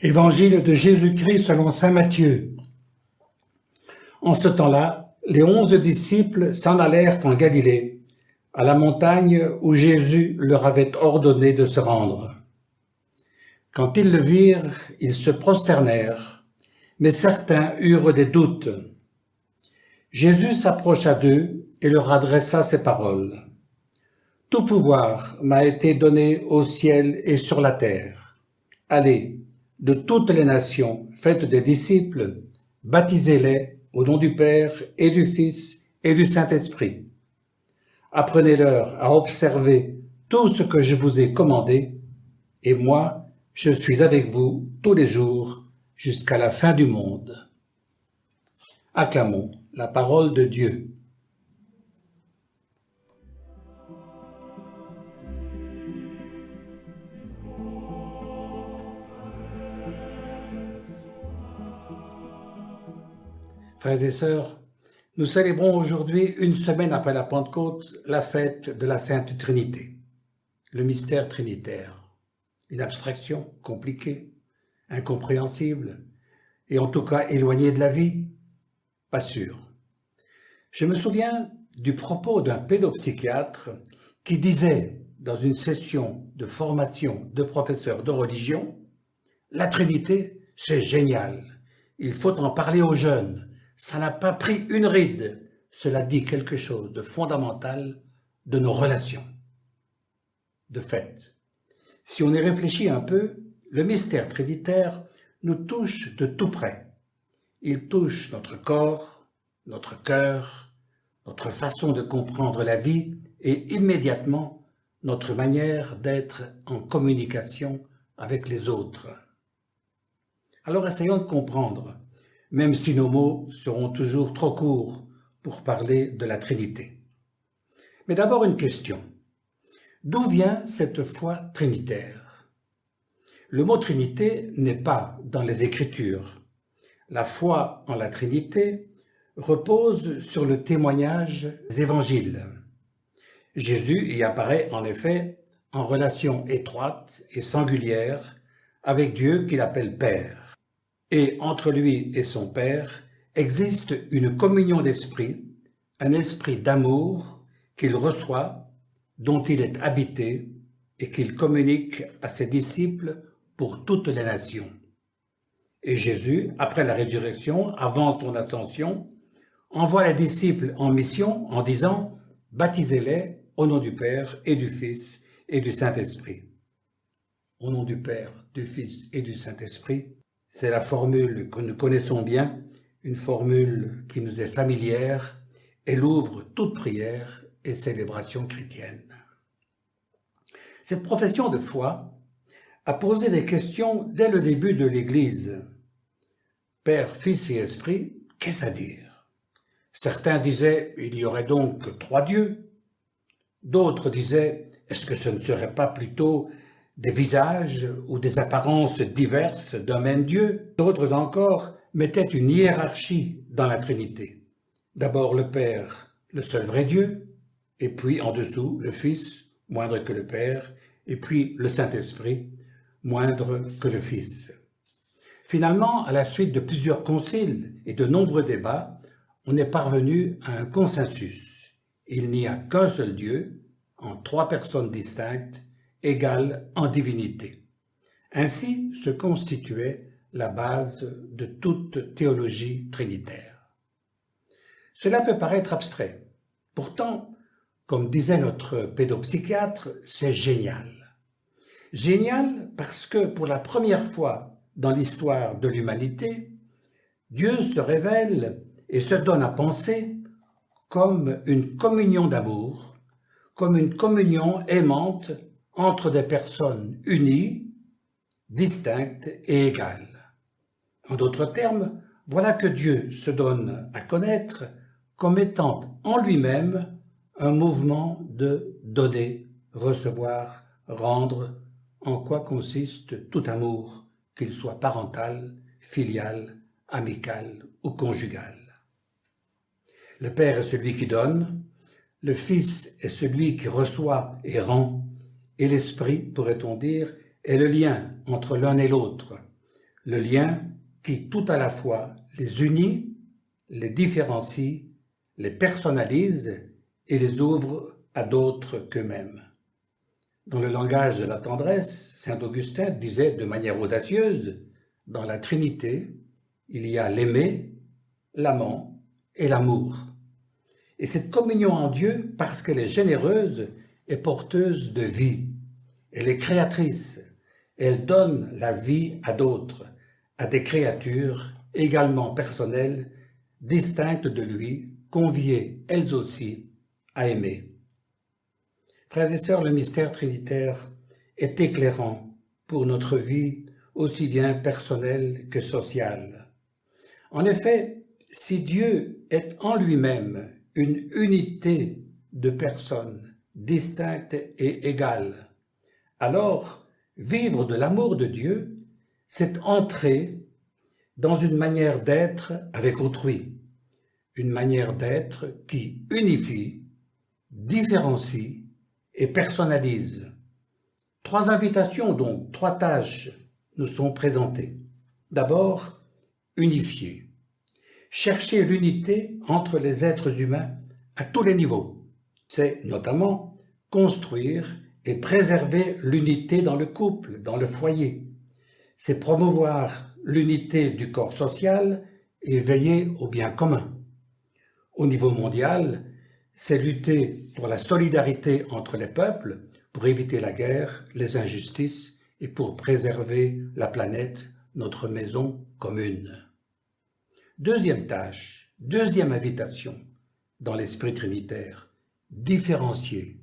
Évangile de Jésus-Christ selon saint Matthieu. En ce temps-là, les 11 disciples s'en allèrent en Galilée, à la montagne où Jésus leur avait ordonné de se rendre. Quand ils le virent, ils se prosternèrent, mais certains eurent des doutes. Jésus s'approcha d'eux et leur adressa ces paroles. « Tout pouvoir m'a été donné au ciel et sur la terre. Allez, de toutes les nations, faites des disciples, baptisez-les au nom du Père et du Fils et du Saint-Esprit. Apprenez-leur à observer tout ce que je vous ai commandé, et moi, je suis avec vous tous les jours jusqu'à la fin du monde. » Acclamons la parole de Dieu. Frères et sœurs, nous célébrons aujourd'hui, une semaine après la Pentecôte, la fête de la Sainte Trinité, le mystère trinitaire. Une abstraction compliquée, incompréhensible, et en tout cas éloignée de la vie, pas sûr. Je me souviens du propos d'un pédopsychiatre qui disait dans une session de formation de professeurs de religion, « La Trinité, c'est génial, il faut en parler aux jeunes. Ça n'a pas pris une ride, cela dit quelque chose de fondamental de nos relations. » De fait, si on y réfléchit un peu, le mystère trinitaire nous touche de tout près. Il touche notre corps, notre cœur, notre façon de comprendre la vie et immédiatement notre manière d'être en communication avec les autres. Alors essayons de comprendre, même si nos mots seront toujours trop courts pour parler de la Trinité. Mais d'abord une question. D'où vient cette foi trinitaire? Le mot Trinité n'est pas dans les Écritures. La foi en la Trinité repose sur le témoignage des évangiles. Jésus y apparaît en effet en relation étroite et singulière avec Dieu qu'il appelle Père. Et entre lui et son Père existe une communion d'esprit, un esprit d'amour qu'il reçoit, dont il est habité et qu'il communique à ses disciples pour toutes les nations. Et Jésus, après la résurrection, avant son ascension, envoie les disciples en mission en disant « Baptisez-les au nom du Père et du Fils et du Saint-Esprit ». Au nom du Père, du Fils et du Saint-Esprit, c'est la formule que nous connaissons bien, une formule qui nous est familière. Elle ouvre toute prière et célébration chrétienne. Cette profession de foi a posé des questions dès le début de l'Église. Père, Fils et Esprit, qu'est-ce à dire? Certains disaient « il y aurait donc 3 dieux ». D'autres disaient « est-ce que ce ne serait pas plutôt des visages ou des apparences diverses d'un même Dieu ?» D'autres encore mettaient une hiérarchie dans la Trinité. D'abord le Père, le seul vrai Dieu, et puis en dessous le Fils, moindre que le Père, et puis le Saint-Esprit, moindre que le Fils. Finalement, à la suite de plusieurs conciles et de nombreux débats, on est parvenu à un consensus. Il n'y a qu'un seul Dieu, en 3 personnes distinctes, égales en divinité. Ainsi se constituait la base de toute théologie trinitaire. Cela peut paraître abstrait. Pourtant, comme disait notre pédopsychiatre, c'est génial. Génial parce que pour la première fois dans l'histoire de l'humanité, Dieu se révèle et se donne à penser comme une communion d'amour, comme une communion aimante entre des personnes unies, distinctes et égales. En d'autres termes, voilà que Dieu se donne à connaître comme étant en lui-même un mouvement de donner, recevoir, rendre, en quoi consiste tout amour, qu'il soit parental, filial, amical ou conjugal. Le Père est celui qui donne, le Fils est celui qui reçoit et rend, et l'Esprit, pourrait-on dire, est le lien entre l'un et l'autre, le lien qui tout à la fois les unit, les différencie, les personnalise et les ouvre à d'autres qu'eux-mêmes. Dans le langage de la tendresse, saint Augustin disait de manière audacieuse, dans la Trinité, il y a l'aimé, l'amant et l'amour. Et cette communion en Dieu, parce qu'elle est généreuse, est porteuse de vie. Elle est créatrice. Elle donne la vie à d'autres, à des créatures également personnelles, distinctes de lui, conviées elles aussi à aimer. Frères et sœurs, le mystère trinitaire est éclairant pour notre vie aussi bien personnelle que sociale. En effet, si Dieu est en lui-même une unité de personnes distinctes et égales, alors vivre de l'amour de Dieu, c'est entrer dans une manière d'être avec autrui, une manière d'être qui unifie, différencie et personnalise. 3 invitations, donc 3 tâches nous sont présentées. D'abord, unifier. Chercher l'unité entre les êtres humains à tous les niveaux. C'est notamment construire et préserver l'unité dans le couple, dans le foyer. C'est promouvoir l'unité du corps social et veiller au bien commun. Au niveau mondial, c'est lutter pour la solidarité entre les peuples, pour éviter la guerre, les injustices et pour préserver la planète, notre maison commune. Deuxième tâche, deuxième invitation dans l'esprit trinitaire, différencier.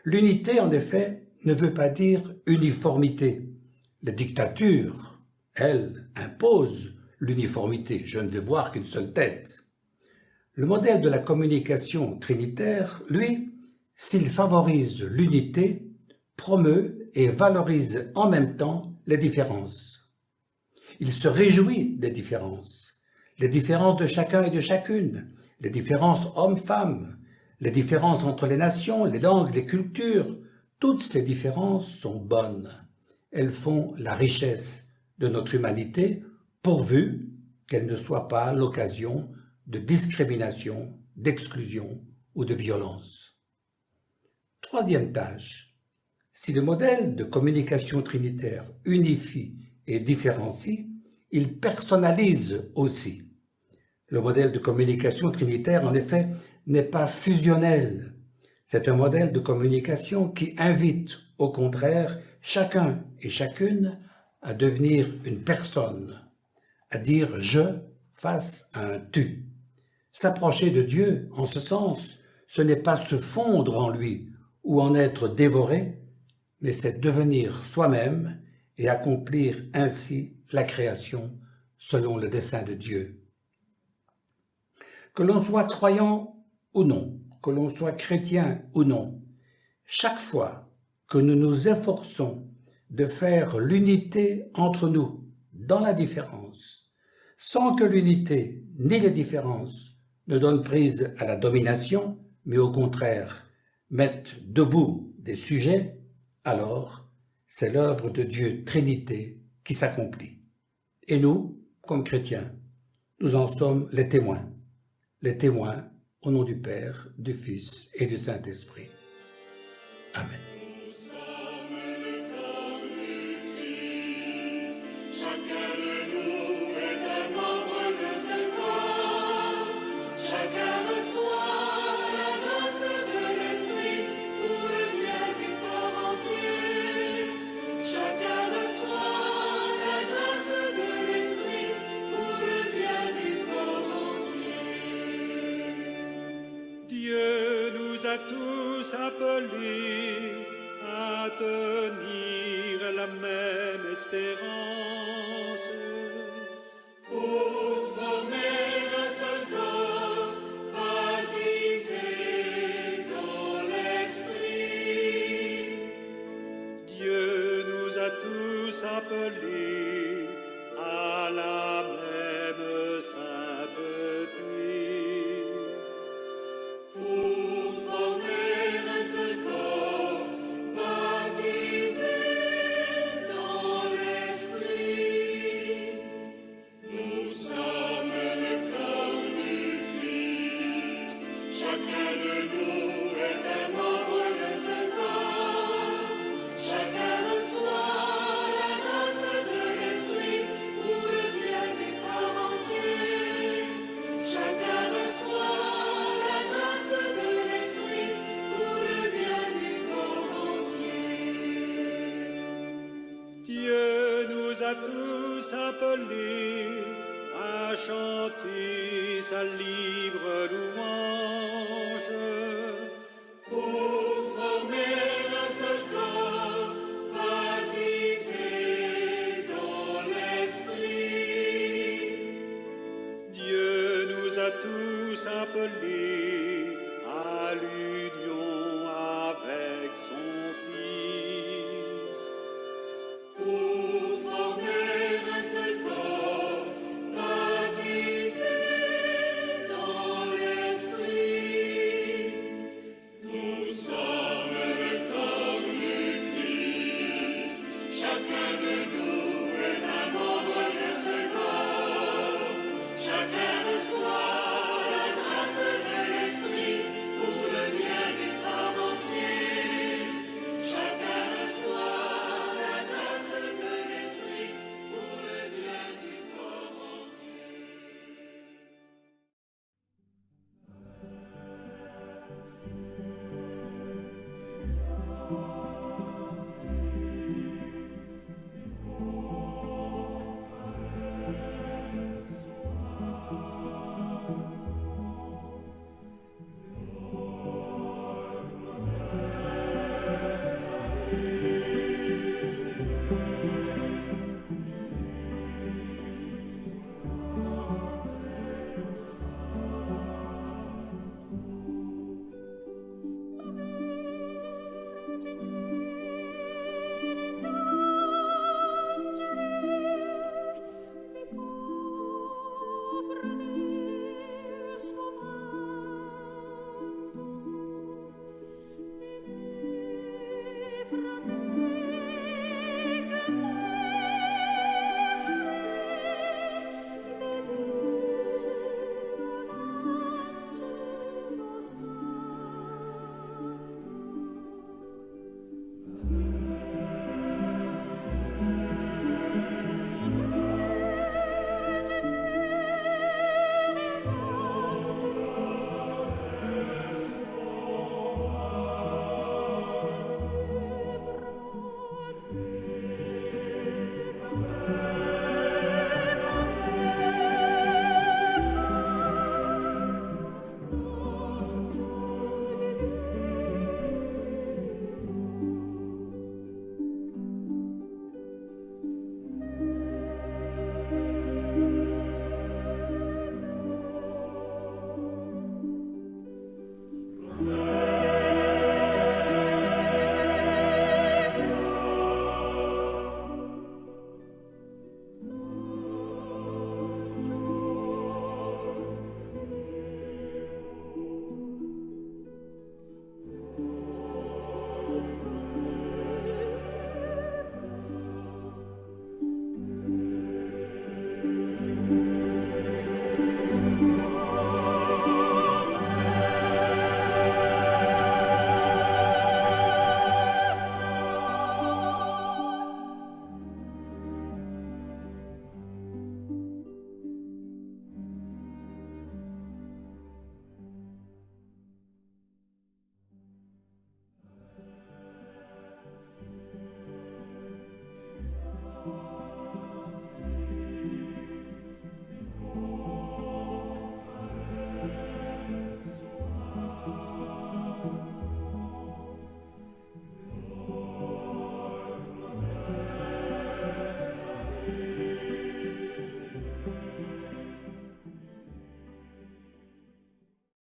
L'unité, en effet, ne veut pas dire uniformité. Les dictatures, elles, imposent l'uniformité. Je ne veux voir qu'une seule tête. Le modèle de la communication trinitaire, lui, s'il favorise l'unité, promeut et valorise en même temps les différences. Il se réjouit des différences, les différences de chacun et de chacune, les différences hommes-femmes, les différences entre les nations, les langues, les cultures. Toutes ces différences sont bonnes. Elles font la richesse de notre humanité, pourvu qu'elles ne soient pas l'occasion de discrimination, d'exclusion ou de violence. Troisième tâche, si le modèle de communication trinitaire unifie et différencie, il personnalise aussi. Le modèle de communication trinitaire, en effet, n'est pas fusionnel. C'est un modèle de communication qui invite, au contraire, chacun et chacune à devenir une personne, à dire « je » face à un « tu ». S'approcher de Dieu, en ce sens, ce n'est pas se fondre en lui ou en être dévoré, mais c'est devenir soi-même et accomplir ainsi la création selon le dessein de Dieu. Que l'on soit croyant ou non, que l'on soit chrétien ou non, chaque fois que nous nous efforçons de faire l'unité entre nous dans la différence, sans que l'unité ni les différences ne donnent prise à la domination, mais au contraire mettent debout des sujets, alors c'est l'œuvre de Dieu Trinité qui s'accomplit. Et nous, comme chrétiens, nous en sommes les témoins au nom du Père, du Fils et du Saint-Esprit. Amen. Tous appelés à tenir la même espérance, pour former un seul corps, baptisé dans l'Esprit. Dieu nous a tous appelés à la même sainteté. nous a tous appelés à chanter sa libre louange.